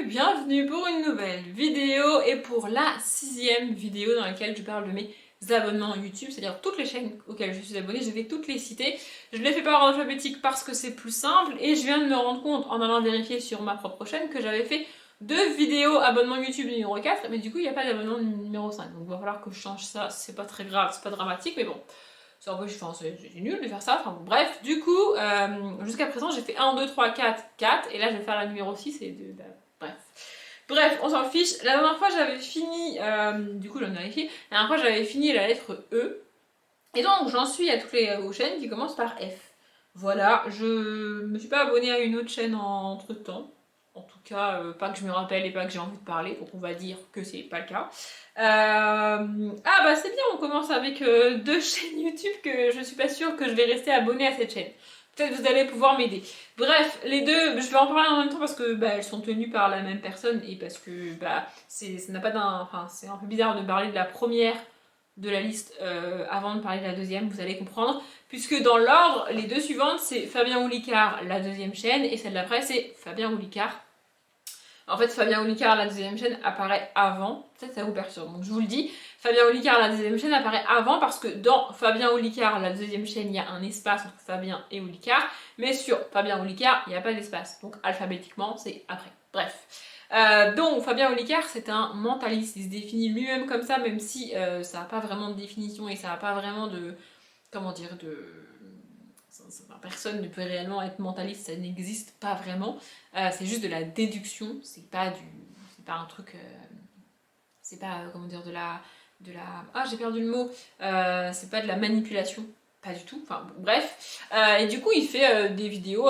bienvenue pour une nouvelle vidéo et pour la 6e vidéo dans laquelle je parle de mes abonnements YouTube, c'est-à-dire toutes les chaînes auxquelles je suis abonnée, je vais toutes les citer. Je les fais par ordre alphabétique parce que c'est plus simple et je viens de me rendre compte en allant vérifier sur ma propre chaîne que j'avais fait 2 vidéos abonnement YouTube numéro 4, mais du coup il n'y a pas d'abonnement numéro 5, donc il va falloir que je change ça, c'est pas très grave, c'est pas dramatique, mais bon. C'est nul de faire ça, enfin bon, bref, du coup, jusqu'à présent j'ai fait 1, 2, 3, 4, 4, et là je vais faire la numéro 6 et bref. Bref, on s'en fiche. La dernière fois j'avais fini, du coup j'en ai vérifié, la dernière fois j'avais fini la lettre E, et donc j'en suis à toutes les chaînes qui commencent par F. Voilà, je me suis pas abonnée à une autre chaîne entre temps. En tout cas, pas que je me rappelle et pas que j'ai envie de parler, donc on va dire que c'est pas le cas. Ah bah c'est bien, on commence avec 2 chaînes YouTube que je suis pas sûre que je vais rester abonnée à cette chaîne. Peut-être que vous allez pouvoir m'aider. Bref, les deux, je vais en parler en même temps parce que bah, elles sont tenues par la même personne et parce que bah, ça n'a pas d'un, enfin, c'est un peu bizarre de parler de la première de la liste avant de parler de la deuxième, vous allez comprendre. Puisque dans l'ordre, les deux suivantes, c'est Fabien Olicard, la deuxième chaîne, et celle d'après, c'est Fabien Olicard. En fait, Fabien Olicard, la deuxième chaîne, apparaît avant. Peut-être ça vous perturbe. Donc je vous le dis, Fabien Olicard, la deuxième chaîne, apparaît avant parce que dans Fabien Olicard, la deuxième chaîne, il y a un espace entre Fabien et Olicard. Mais sur Fabien Olicard, il n'y a pas d'espace. Donc alphabétiquement, c'est après. Bref. Donc Fabien Olicard, c'est un mentaliste. Il se définit lui-même comme ça, même si ça n'a pas vraiment de définition et ça n'a pas vraiment de... Comment dire de... Personne ne peut réellement être mentaliste, ça n'existe pas vraiment. C'est juste de la déduction, c'est pas un truc, c'est pas comment dire ah j'ai perdu le mot, c'est pas de la manipulation, pas du tout. Enfin bon, bref. Et du coup il fait des vidéos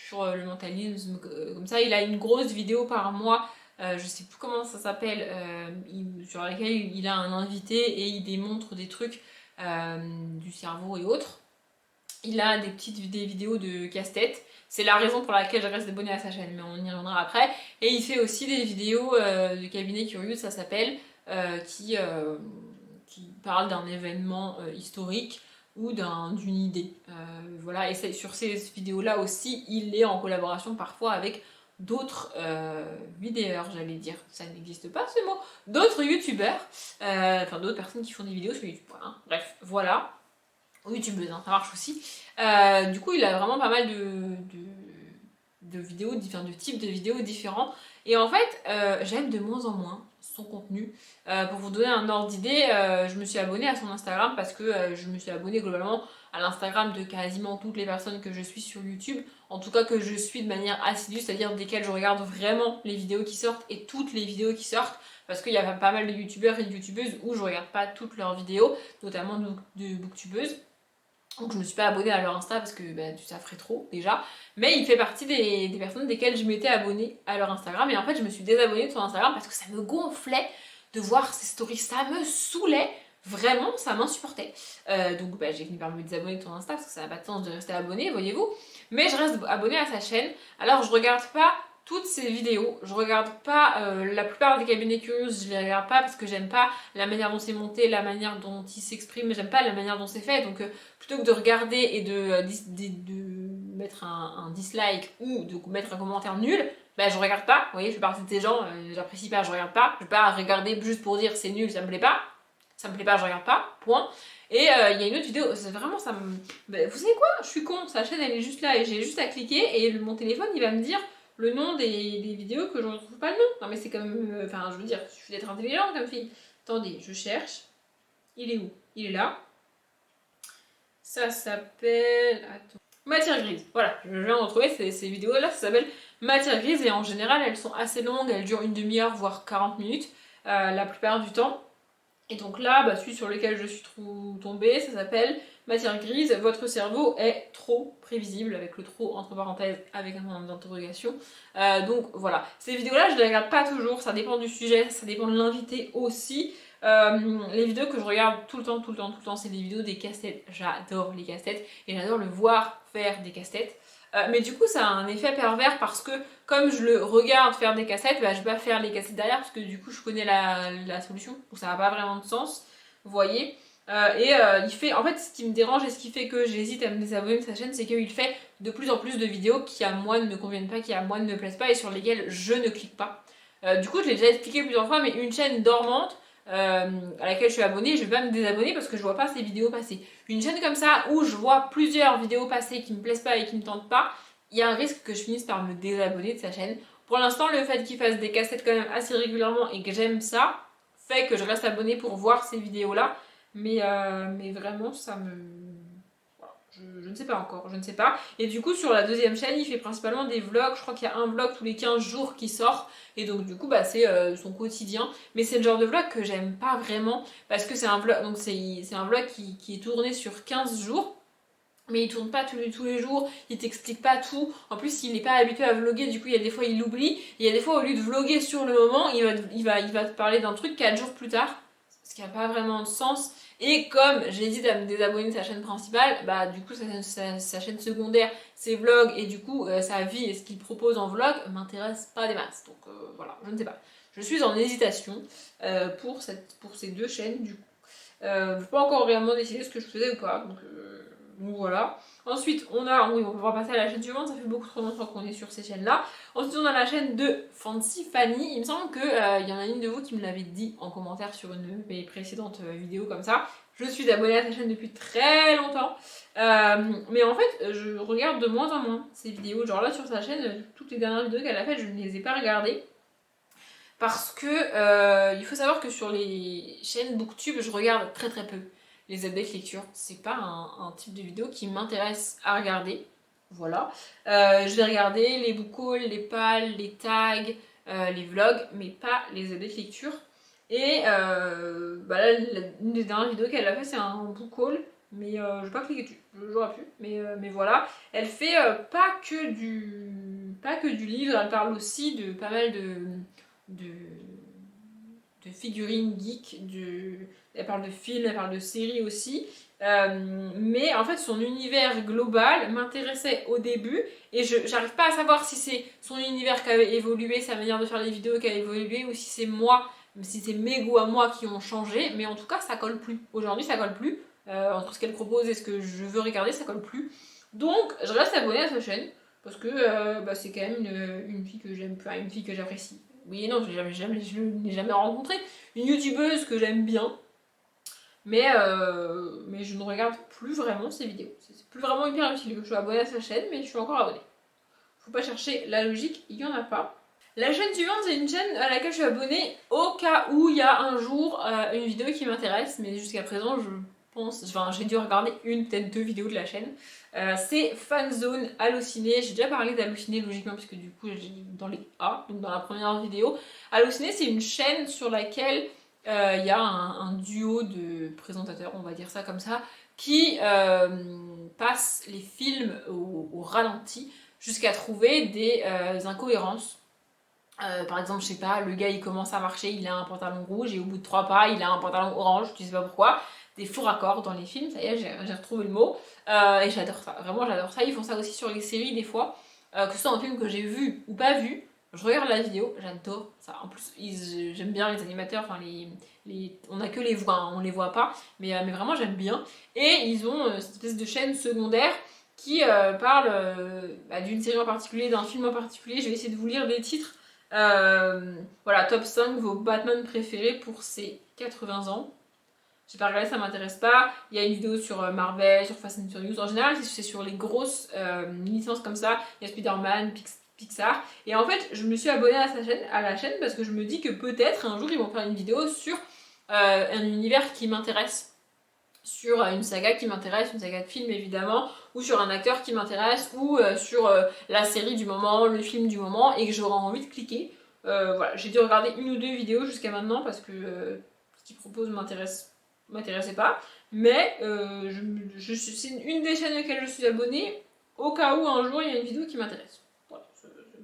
sur le mentalisme comme ça. Il a une grosse vidéo par mois. Je sais plus comment ça s'appelle, sur laquelle il a un invité et il démontre des trucs du cerveau et autres. Il a des vidéos de casse-tête. C'est la raison pour laquelle je reste abonnée à sa chaîne, mais on y reviendra après. Et il fait aussi des vidéos de cabinet curieux, ça s'appelle, qui parle d'un événement historique ou d'une idée. Voilà, et sur ces vidéos-là aussi, il est en collaboration parfois avec d'autres vidéeurs, j'allais dire. Ça n'existe pas ce mot. D'autres youtubeurs, enfin d'autres personnes qui font des vidéos sur YouTube. Hein. Bref, voilà. YouTubeuse, hein, ça marche aussi. Du coup, il a vraiment pas mal de vidéos, de types de vidéos différents. Et en fait, j'aime de moins en moins son contenu. Pour vous donner un ordre d'idée, je me suis abonnée à son Instagram parce que je me suis abonnée globalement à l'Instagram de quasiment toutes les personnes que je suis sur YouTube. En tout cas, que je suis de manière assidue, c'est-à-dire desquelles je regarde vraiment les vidéos qui sortent et toutes les vidéos qui sortent. Parce qu'il y a pas mal de youtubeurs et de youtubeuses où je regarde pas toutes leurs vidéos, notamment de booktubeuses. Donc je me suis pas abonnée à leur Insta parce que bah, ça ferait trop déjà. Mais il fait partie des personnes desquelles je m'étais abonnée à leur Instagram. Et en fait je me suis désabonnée de son Instagram parce que ça me gonflait de voir ses stories. Ça me saoulait. Vraiment, ça m'insupportait. Donc bah, j'ai fini par me désabonner de son Insta parce que ça n'a pas de sens de rester abonnée, voyez-vous. Mais je reste abonnée à sa chaîne. Alors je regarde pas toutes ses vidéos, je regarde pas la plupart des cabinets curieux, je les regarde pas parce que j'aime pas la manière dont c'est monté, la manière dont il s'exprime, j'aime pas la manière dont c'est fait. Donc plutôt que de regarder et de mettre un dislike ou de mettre un commentaire nul, bah je regarde pas. Vous voyez, je fais partie de ces gens, j'apprécie pas, je regarde pas. Je vais pas regarder juste pour dire c'est nul, ça me plaît pas. Ça me plaît pas, je regarde pas, point. Et il y a une autre vidéo, c'est vraiment ça me... Bah, vous savez quoi? Je suis con, sa chaîne elle est juste là et j'ai juste à cliquer et mon téléphone il va me dire le nom des vidéos que je ne retrouve pas le nom. Non mais c'est comme... Enfin je veux dire, il suffit d'être intelligente comme fille. Attendez, je cherche. Il est où? Il est là. Ça s'appelle... Attends. Matière grise. Voilà, je viens de retrouver ces vidéos-là, ça s'appelle Matière grise et en général elles sont assez longues, elles durent une demi-heure voire 40 minutes la plupart du temps. Et donc là, bah, celui sur lequel je suis tombée, ça s'appelle Matière grise, votre cerveau est trop prévisible, avec le trop entre parenthèses, avec un point d'interrogation. Donc voilà, ces vidéos-là, je ne les regarde pas toujours, ça dépend du sujet, ça dépend de l'invité aussi. Les vidéos que je regarde tout le temps, c'est des vidéos des casse-têtes. J'adore les casse-têtes et j'adore le voir faire des casse-têtes. Mais du coup, ça a un effet pervers parce que comme je le regarde faire des cassettes, bah, je vais pas faire les cassettes derrière parce que du coup, je connais la solution. Donc ça n'a pas vraiment de sens. Vous voyez. Il fait, en fait, ce qui me dérange et ce qui fait que j'hésite à me désabonner de sa chaîne, c'est qu'il fait de plus en plus de vidéos qui à moi ne me conviennent pas, qui à moi ne me plaisent pas et sur lesquelles je ne clique pas. Du coup, je l'ai déjà expliqué plusieurs fois, mais une chaîne dormante à laquelle je suis abonnée, je vais pas me désabonner parce que je vois pas ces vidéos passer. Une chaîne comme ça où je vois plusieurs vidéos passer qui me plaisent pas et qui me tentent pas, il y a un risque que je finisse par me désabonner de sa chaîne. Pour l'instant, le fait qu'il fasse des cassettes quand même assez régulièrement et que j'aime ça, fait que je reste abonnée pour voir ces vidéos-là. Mais vraiment, ça me... voilà, je ne sais pas encore, je ne sais pas. Et du coup, sur la deuxième chaîne, il fait principalement des vlogs. Je crois qu'il y a un vlog tous les 15 jours qui sort. Et donc, du coup, bah, c'est son quotidien. Mais c'est le genre de vlog que j'aime pas vraiment. Parce que c'est un vlog, donc c'est un vlog qui est tourné sur 15 jours. Mais il tourne pas tous les jours, il t'explique pas tout. En plus, il n'est pas habitué à vlogger, du coup, il y a des fois, il l'oublie. Et il y a des fois, au lieu de vlogger sur le moment, il va te parler d'un truc 4 jours plus tard. Ce qui n'a pas vraiment de sens. Et comme j'hésite à me désabonner de sa chaîne principale, bah du coup, sa chaîne secondaire, ses vlogs et du coup, sa vie et ce qu'il propose en vlog m'intéresse pas des masses. Donc voilà, je ne sais pas. Je suis en hésitation pour ces deux chaînes, du coup. Je n'ai pas encore réellement décidé ce que je faisais ou pas. Donc voilà. Ensuite, oui, on va passer à la chaîne suivante, ça fait beaucoup trop longtemps qu'on est sur ces chaînes-là. Ensuite, on a la chaîne de Fancy Fanny. Il me semble qu'il y en a une de vous qui me l'avait dit en commentaire sur une de mes précédentes vidéos comme ça. Je suis abonnée à sa chaîne depuis très longtemps. Mais en fait, je regarde de moins en moins ces vidéos. Genre là, sur sa chaîne, toutes les dernières vidéos qu'elle a faites, je ne les ai pas regardées. Parce que il faut savoir que sur les chaînes Booktube, je regarde très très peu les updates lecture. C'est pas un type de vidéo qui m'intéresse à regarder. Voilà. Je vais regarder les book hauls, les pals, les tags, les vlogs, mais pas les updates lecture. Et bah là, une des dernières vidéos qu'elle a fait, c'est un book haul. Mais je vais pas cliquer dessus, j'aurais pu, mais voilà. Elle fait pas que du livre, elle parle aussi de pas mal de, de figurines geek, elle parle de films, elle parle de séries aussi. Mais en fait, son univers global m'intéressait au début et j'arrive pas à savoir si c'est son univers qui a évolué, sa manière de faire les vidéos qui a évolué ou si c'est moi, si c'est mes goûts à moi qui ont changé. Mais en tout cas, ça colle plus. Aujourd'hui, ça colle plus. Entre ce qu'elle propose et ce que je veux regarder, ça colle plus. Donc, je reste abonnée à sa chaîne parce que bah, c'est quand même une fille que j'aime, enfin, une fille que j'apprécie. Oui et non, je ne l'ai jamais rencontrée. Une youtubeuse que j'aime bien, mais je ne regarde plus vraiment ses vidéos. C'est plus vraiment hyper utile. Je suis abonnée à sa chaîne, mais je suis encore abonnée. Faut pas chercher la logique, il y en a pas. La chaîne suivante, c'est une chaîne à laquelle je suis abonnée au cas où il y a un jour une vidéo qui m'intéresse, mais jusqu'à présent, j'ai dû regarder une, peut-être deux vidéos de la chaîne. C'est Fanzone Halluciné. J'ai déjà parlé d'Halluciné logiquement, puisque du coup, j'ai dans les A, donc dans la première vidéo. Halluciné, c'est une chaîne sur laquelle il y a un duo de présentateurs, on va dire ça comme ça, qui passe les films au ralenti jusqu'à trouver des incohérences. Par exemple, je sais pas, le gars il commence à marcher, il a un pantalon rouge et au bout de 3 pas, il a un pantalon orange, tu sais pas pourquoi. Des faux raccords dans les films, ça y est, j'ai retrouvé le mot. Et j'adore ça, vraiment j'adore ça. Ils font ça aussi sur les séries des fois, que ce soit un film que j'ai vu ou pas vu. Je regarde la vidéo, j'adore ça. En plus, j'aime bien les animateurs, enfin on a que les voix, hein, on les voit pas, mais vraiment j'aime bien. Et ils ont cette espèce de chaîne secondaire qui parle bah, d'une série en particulier, d'un film en particulier. Je vais essayer de vous lire des titres. Voilà, top 5 vos Batman préférés pour ces 80 ans. J'ai pas regardé, ça m'intéresse pas. Il y a une vidéo sur Marvel, sur Fast and Furious. En général, c'est sur les grosses licences comme ça. Il y a Spider-Man, Pixar. Et en fait, je me suis abonnée à la chaîne parce que je me dis que peut-être un jour ils vont faire une vidéo sur un univers qui m'intéresse. Sur une saga qui m'intéresse, une saga de film évidemment, ou sur un acteur qui m'intéresse, ou sur la série du moment, le film du moment, et que j'aurai envie de cliquer. Voilà, j'ai dû regarder une ou deux vidéos jusqu'à maintenant parce que ce qu'ils proposent m'intéressait pas. Mais c'est une des chaînes auxquelles je suis abonnée, au cas où un jour il y a une vidéo qui m'intéresse. Voilà,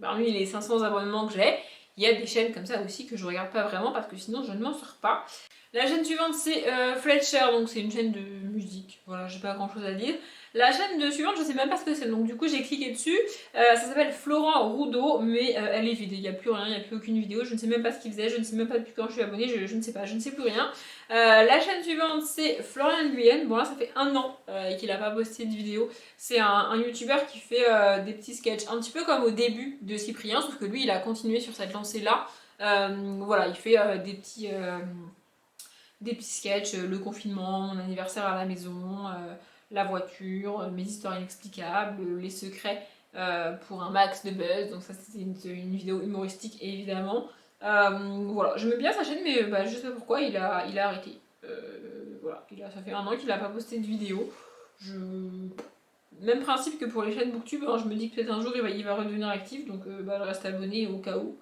parmi les 500 abonnements que j'ai, il y a des chaînes comme ça aussi que je regarde pas vraiment parce que sinon je ne m'en sors pas. La chaîne suivante c'est Fletcher, donc c'est une chaîne de musique, voilà, j'ai pas grand chose à dire. La chaîne suivante, je sais même pas ce que c'est, donc du coup j'ai cliqué dessus. Ça s'appelle Florent Roudot, mais elle est vide, il n'y a plus rien, il n'y a plus aucune vidéo, je ne sais même pas ce qu'il faisait, je ne sais même pas depuis quand je suis abonnée, je ne sais pas, je ne sais plus rien. La chaîne suivante, c'est Florian Nguyen. Bon là, ça fait 1 an qu'il n'a pas posté de vidéo. C'est un youtubeur qui fait des petits sketchs, un petit peu comme au début de Cyprien, sauf que lui, il a continué sur cette lancée-là. Voilà, il fait des petits sketchs, le confinement, mon anniversaire à la maison, la voiture, mes histoires inexplicables, les secrets pour un max de buzz. Donc ça c'était une vidéo humoristique évidemment. Voilà, j'aimais bien sa chaîne mais je sais pas pourquoi il a arrêté. Voilà, ça fait 1 an qu'il n'a pas posté de vidéo. Même principe que pour les chaînes Booktube, hein, je me dis que peut-être un jour il va redevenir actif, donc je reste abonnée au cas où.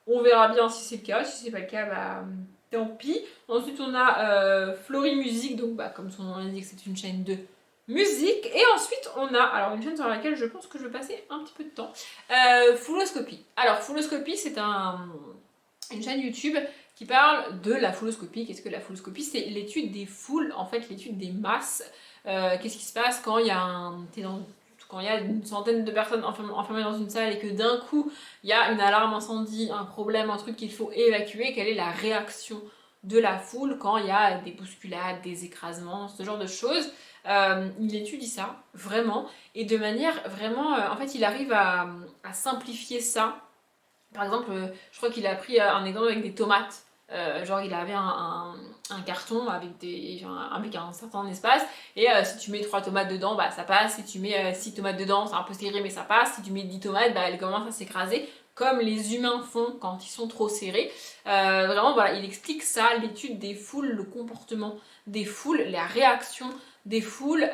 On verra bien si c'est le cas, si c'est pas le cas, tant pis. Ensuite on a Flory Music, donc comme son nom l'indique, c'est une chaîne de musique. Et ensuite on a, alors une chaîne sur laquelle je pense que je vais passer un petit peu de temps, Fouloscopie. Alors Fouloscopie c'est une chaîne YouTube qui parle de la fouloscopie. Qu'est-ce que la fouloscopie? C'est l'étude des foules, en fait l'étude des masses. Qu'est-ce qui se passe quand il y a quand il y a une centaine de personnes enfermées dans une salle et que d'un coup il y a une alarme incendie, un problème, un truc qu'il faut évacuer, quelle est la réaction de la foule quand il y a des bousculades, des écrasements, ce genre de choses. Il étudie ça, vraiment, et de manière vraiment... en fait, il arrive à simplifier ça. Par exemple, je crois qu'il a pris un exemple avec des tomates. Genre il avait un carton avec un certain espace et si tu mets 3 tomates dedans ça passe, si tu mets 6 tomates dedans c'est un peu serré mais ça passe, si tu mets 10 tomates elles commencent à s'écraser comme les humains font quand ils sont trop serrés. Vraiment voilà, il explique ça, l'étude des foules, le comportement des foules, la réaction des foules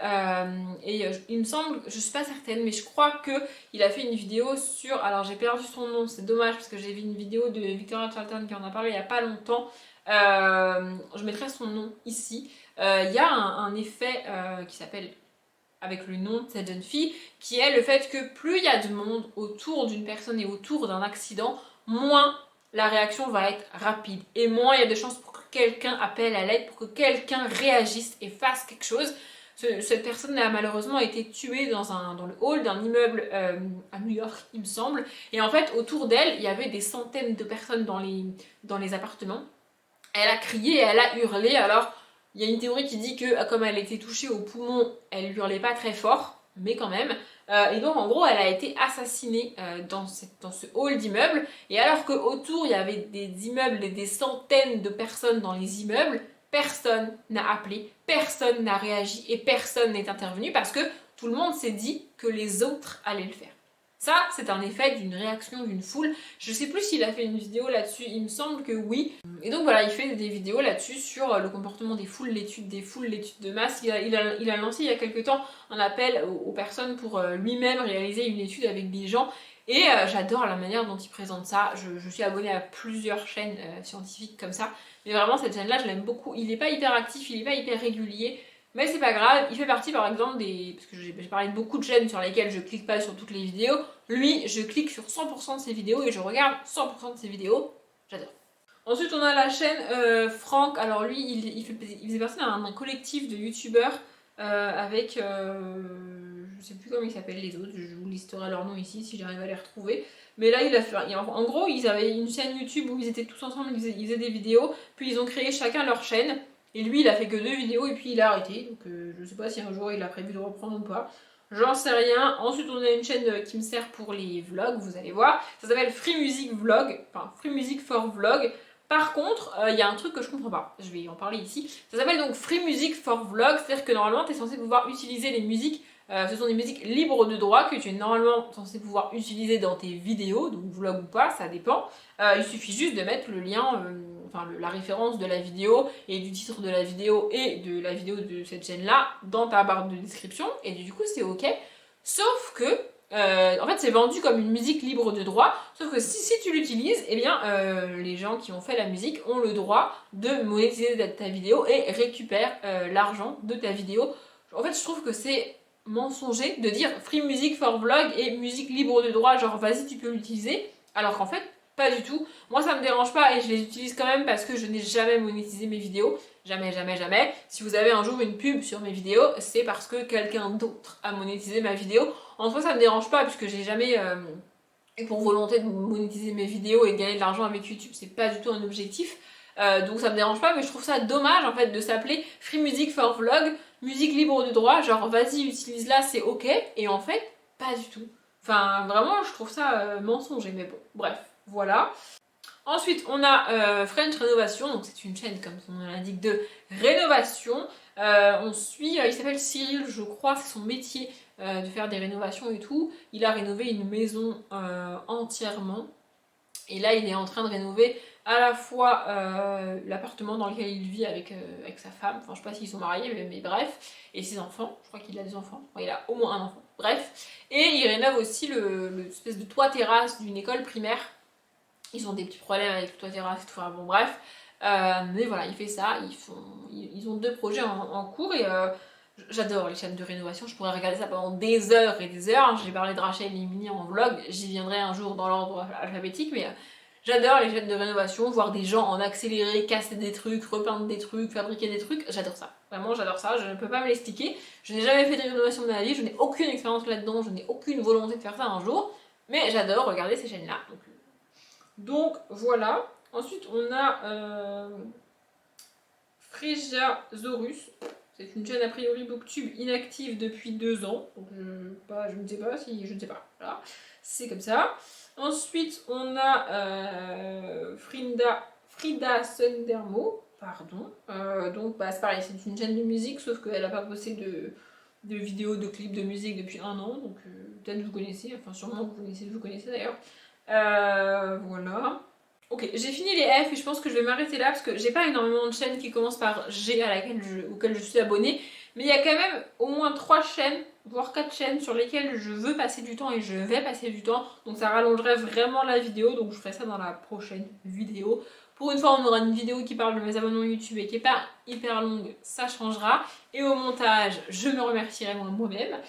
il me semble, je suis pas certaine mais je crois que il a fait une vidéo sur, alors j'ai perdu son nom, c'est dommage parce que j'ai vu une vidéo de Victoria Charlton qui en a parlé il y a pas longtemps. Je mettrai son nom ici. Il y a un effet qui s'appelle, avec le nom de cette jeune fille, qui est le fait que plus il y a de monde autour d'une personne et autour d'un accident, moins la réaction va être rapide et moins il y a de chances pour que quelqu'un appelle à l'aide, pour que quelqu'un réagisse et fasse quelque chose. Cette personne a malheureusement été tuée dans le hall d'un immeuble à New York, il me semble. Et en fait, autour d'elle, il y avait des centaines de personnes dans les appartements. Elle a crié et elle a hurlé. Alors, il y a une théorie qui dit que comme elle était touchée au poumon, elle hurlait pas très fort, mais quand même. Et donc, en gros, elle a été assassinée dans ce hall d'immeubles. Et alors qu'autour, il y avait des immeubles et des centaines de personnes dans les immeubles, personne n'a appelé, personne n'a réagi et personne n'est intervenu parce que tout le monde s'est dit que les autres allaient le faire. Ça, c'est un effet d'une réaction d'une foule. Je sais plus s'il a fait une vidéo là-dessus, il me semble que oui. Et donc voilà, il fait des vidéos là-dessus sur le comportement des foules, l'étude des foules, l'étude de masse. Il a lancé il y a quelques temps un appel aux personnes pour lui-même réaliser une étude avec des gens. Et j'adore la manière dont il présente ça. Je suis abonnée à plusieurs chaînes scientifiques comme ça. Mais vraiment, cette chaîne-là, je l'aime beaucoup. Il n'est pas hyper actif, il n'est pas hyper régulier. Mais c'est pas grave, il fait partie par exemple des... Parce que j'ai parlé de beaucoup de chaînes sur lesquelles je clique pas sur toutes les vidéos. Lui, je clique sur 100% de ses vidéos et je regarde 100% de ses vidéos. J'adore. Ensuite, on a la chaîne Franck. Alors lui, il faisait partie d'un collectif de youtubeurs avec... je sais plus comment ils s'appellent les autres, je vous listerai leur nom ici si j'arrive à les retrouver. Mais là, en gros, ils avaient une chaîne YouTube où ils étaient tous ensemble, ils faisaient des vidéos, puis ils ont créé chacun leur chaîne. Et lui, il a fait que 2 vidéos et puis il a arrêté. Donc je sais pas si un jour il a prévu de reprendre ou pas. J'en sais rien. Ensuite, on a une chaîne qui me sert pour les vlogs, vous allez voir. Ça s'appelle Free Music Vlog, enfin Free Music for Vlog. Par contre, il y a un truc que je comprends pas. Je vais en parler ici. Ça s'appelle donc Free Music for Vlog, c'est-à-dire que normalement, tu es censé pouvoir utiliser les musiques. Ce sont des musiques libres de droit que tu es normalement censé pouvoir utiliser dans tes vidéos, donc vlog ou pas, ça dépend. Il suffit juste de mettre le lien, la référence de la vidéo et du titre de la vidéo et de la vidéo de cette chaîne-là dans ta barre de description, et du coup c'est ok. Sauf que, en fait c'est vendu comme une musique libre de droit, sauf que si tu l'utilises, eh bien les gens qui ont fait la musique ont le droit de monétiser ta vidéo et récupèrent l'argent de ta vidéo. En fait je trouve que c'est mensonger de dire free music for vlog et musique libre de droit, genre vas-y tu peux l'utiliser, alors qu'en fait pas du tout. Moi ça me dérange pas et je les utilise quand même parce que je n'ai jamais monétisé mes vidéos, jamais jamais jamais. Si vous avez un jour une pub sur mes vidéos, c'est parce que quelqu'un d'autre a monétisé ma vidéo. En soi ça me dérange pas puisque j'ai jamais eu pour volonté de monétiser mes vidéos et de gagner de l'argent avec YouTube, c'est pas du tout un objectif. Donc ça me dérange pas, mais je trouve ça dommage en fait de s'appeler Free Music for Vlog, musique libre de droit, genre vas-y utilise-la, c'est ok, et en fait pas du tout. Enfin vraiment je trouve ça mensonger, mais bon, bref, voilà. Ensuite, on a French Rénovation, donc c'est une chaîne, comme son nom l'indique, de rénovation. On suit, il s'appelle Cyril, je crois, c'est son métier de faire des rénovations et tout. Il a rénové une maison entièrement. Et là, il est en train de rénover à la fois l'appartement dans lequel il vit avec sa femme, enfin je sais pas s'ils sont mariés, mais bref, et ses enfants, je crois qu'il a des enfants, enfin, il a au moins un enfant, bref. Et il rénove aussi l'espèce de toit terrasse d'une école primaire. Ils ont des petits problèmes avec le toit terrasse et tout, enfin bon bref. Mais voilà, il fait ça, ils ont 2 projets en cours et j'adore les chaînes de rénovation, je pourrais regarder ça pendant des heures et des heures. J'ai parlé de Rachel et Mini en vlog, j'y viendrai un jour dans l'ordre alphabétique, mais j'adore les chaînes de rénovation, voir des gens en accéléré, casser des trucs, repeindre des trucs, fabriquer des trucs, j'adore ça. Vraiment, j'adore ça, je ne peux pas me l'expliquer. Je n'ai jamais fait de rénovation de ma vie, je n'ai aucune expérience là-dedans, je n'ai aucune volonté de faire ça un jour, mais j'adore regarder ces chaînes-là. Donc voilà. Ensuite, on a Phrygiasaurus. C'est une chaîne a priori Booktube inactive depuis 2 ans. Donc je ne sais pas si. Je ne sais pas. Voilà. C'est comme ça. Ensuite, on a Frida Sundermo. Pardon. Donc c'est pareil, c'est une chaîne de musique, sauf qu'elle n'a pas posté de vidéos, de clips de musique depuis 1 an. Donc peut-être vous connaissez, enfin sûrement vous connaissez d'ailleurs. Voilà. Ok, j'ai fini les F et je pense que je vais m'arrêter là parce que j'ai pas énormément de chaînes qui commencent par G auxquelles je suis abonnée. Mais il y a quand même au moins 3 chaînes, voire 4 chaînes sur lesquelles je veux passer du temps et je vais passer du temps. Donc ça rallongerait vraiment la vidéo, donc je ferai ça dans la prochaine vidéo. Pour une fois, on aura une vidéo qui parle de mes abonnements YouTube et qui n'est pas hyper longue, ça changera. Et au montage, je me remercierai moi-même.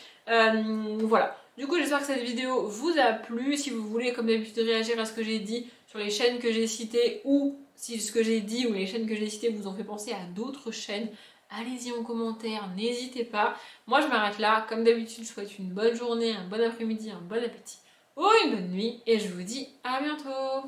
Voilà. Du coup, j'espère que cette vidéo vous a plu. Si vous voulez, comme d'habitude, réagir à ce que j'ai dit sur les chaînes que j'ai citées, ou si ce que j'ai dit ou les chaînes que j'ai citées vous ont fait penser à d'autres chaînes, allez-y en commentaire, n'hésitez pas. Moi, je m'arrête là. Comme d'habitude, je vous souhaite une bonne journée, un bon après-midi, un bon appétit ou une bonne nuit. Et je vous dis à bientôt.